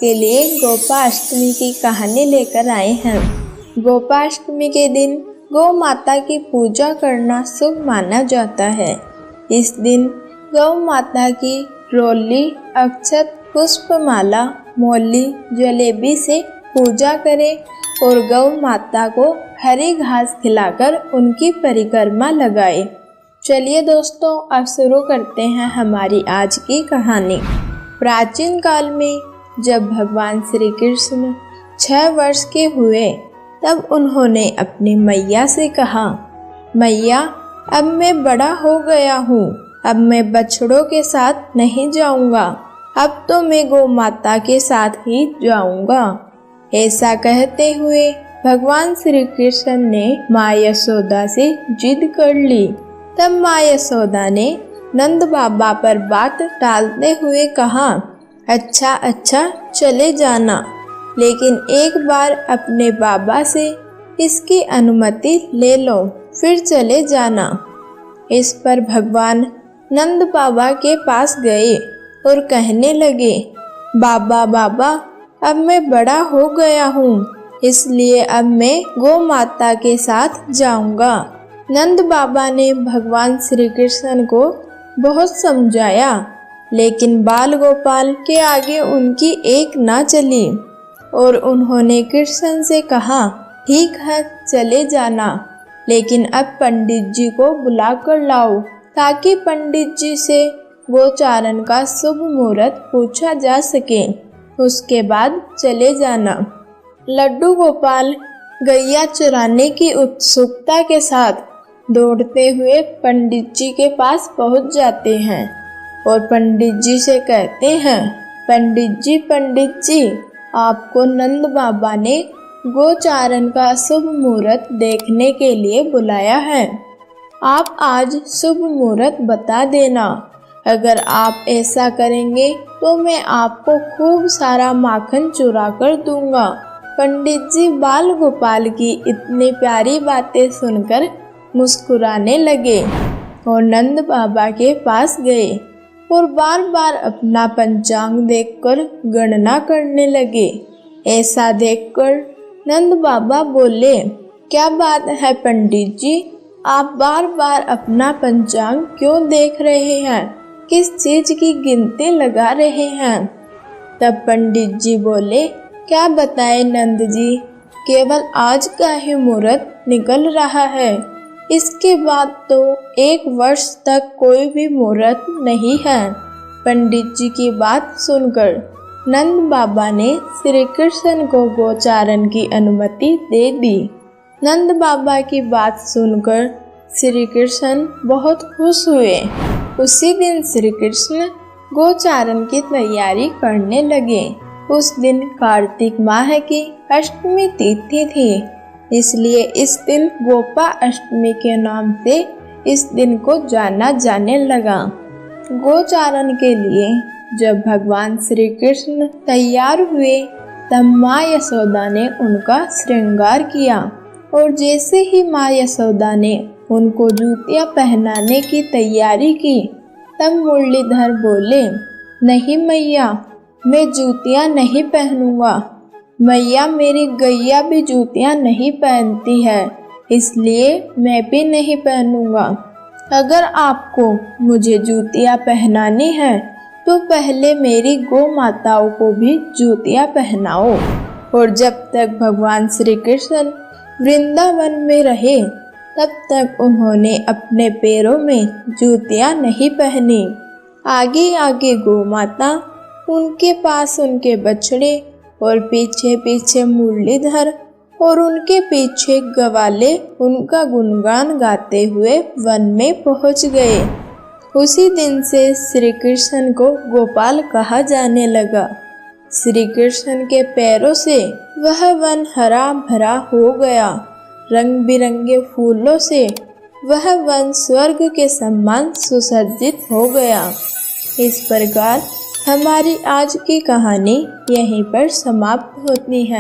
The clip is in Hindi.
के लिए गोपाष्टमी की कहानी लेकर आए हैं। गोपाष्टमी के दिन गौ माता की पूजा करना शुभ माना जाता है। इस दिन गौ माता की रोली, अक्षत, पुष्पमाला, मौली, जलेबी से पूजा करें और गौ माता को हरी घास खिलाकर उनकी परिक्रमा लगाएं। चलिए दोस्तों, अब शुरू करते हैं हमारी आज की कहानी। प्राचीन काल में जब भगवान श्री कृष्ण 6 वर्ष के हुए, तब उन्होंने अपनी मैया से कहा, मैया, अब मैं बड़ा हो गया हूँ, अब मैं बछड़ों के साथ नहीं जाऊँगा, अब तो मैं गौ माता के साथ ही जाऊँगा। ऐसा कहते हुए भगवान श्री कृष्ण ने माँ यशोदा से जिद कर ली। तब माँ यशोदा ने नंद बाबा पर बात टालते हुए कहा, अच्छा चले जाना, लेकिन एक बार अपने बाबा से इसकी अनुमति ले लो, फिर चले जाना। इस पर भगवान नंद बाबा के पास गए और कहने लगे, बाबा, अब मैं बड़ा हो गया हूँ, इसलिए अब मैं गौ माता के साथ जाऊँगा। नंद बाबा ने भगवान श्री कृष्ण को बहुत समझाया, लेकिन बाल गोपाल के आगे उनकी एक ना चली और उन्होंने कृष्ण से कहा, ठीक है चले जाना, लेकिन अब पंडित जी को बुला कर लाओ, ताकि पंडित जी से गोचारण का शुभ मुहूर्त पूछा जा सके, उसके बाद चले जाना। लड्डू गोपाल गैया चुराने की उत्सुकता के साथ दौड़ते हुए पंडित जी के पास पहुंच जाते हैं और पंडित जी से कहते हैं, पंडित जी, आपको नंद बाबा ने गोचारण का शुभ मुहूर्त देखने के लिए बुलाया है। आप आज शुभ मुहूर्त बता देना। अगर आप ऐसा करेंगे तो मैं आपको खूब सारा माखन चुरा कर दूंगा। पंडित जी बाल गोपाल की इतनी प्यारी बातें सुनकर मुस्कुराने लगे और नंद बाबा के पास गए और बार बार अपना पंचांग देखकर गणना करने लगे। ऐसा देखकर नंद बाबा बोले, क्या बात है पंडित जी, आप बार बार अपना पंचांग क्यों देख रहे हैं, किस चीज की गिनती लगा रहे हैं? तब पंडित जी बोले, क्या बताएं नंद जी, केवल आज का ही मुहूर्त निकल रहा है, इसके बाद तो 1 वर्ष तक कोई भी मुहूर्त नहीं है। पंडित जी की बात सुनकर नंद बाबा ने श्री कृष्ण को गोचारण की अनुमति दे दी। नंद बाबा की बात सुनकर श्री कृष्ण बहुत खुश हुए। उसी दिन श्री कृष्ण गोचारण की तैयारी करने लगे। उस दिन कार्तिक माह की अष्टमी तिथि थी, इसलिए इस दिन गोपा अष्टमी के नाम से इस दिन को जाना जाने लगा। गोचारण के लिए जब भगवान श्री कृष्ण तैयार हुए, तब माँ यशोदा ने उनका श्रृंगार किया और जैसे ही माँ यशोदा ने उनको जूतियाँ पहनाने की तैयारी की, तब मुरलीधर बोले, नहीं मैया, मैं जूतियाँ नहीं पहनूंगा। मैया, मेरी गैया भी जूतियाँ नहीं पहनती है, इसलिए मैं भी नहीं पहनूंगा। अगर आपको मुझे जूतियाँ पहनानी है तो पहले मेरी गौ माताओं को भी जूतियाँ पहनाओ। और जब तक भगवान श्री कृष्ण वृंदावन में रहे, तब तक उन्होंने अपने पैरों में जूतियाँ नहीं पहनी। आगे आगे गौ माता, उनके पास उनके बछड़े और पीछे पीछे मुरलीधर और उनके पीछे ग्वाले उनका गुणगान गाते हुए वन में पहुंच गए। उसी दिन से श्री कृष्ण को गोपाल कहा जाने लगा। श्री कृष्ण के पैरों से वह वन हरा भरा हो गया। रंग बिरंगे फूलों से वह वन स्वर्ग के समान सुसज्जित हो गया। इस प्रकार हमारी आज की कहानी यहीं पर समाप्त होती है।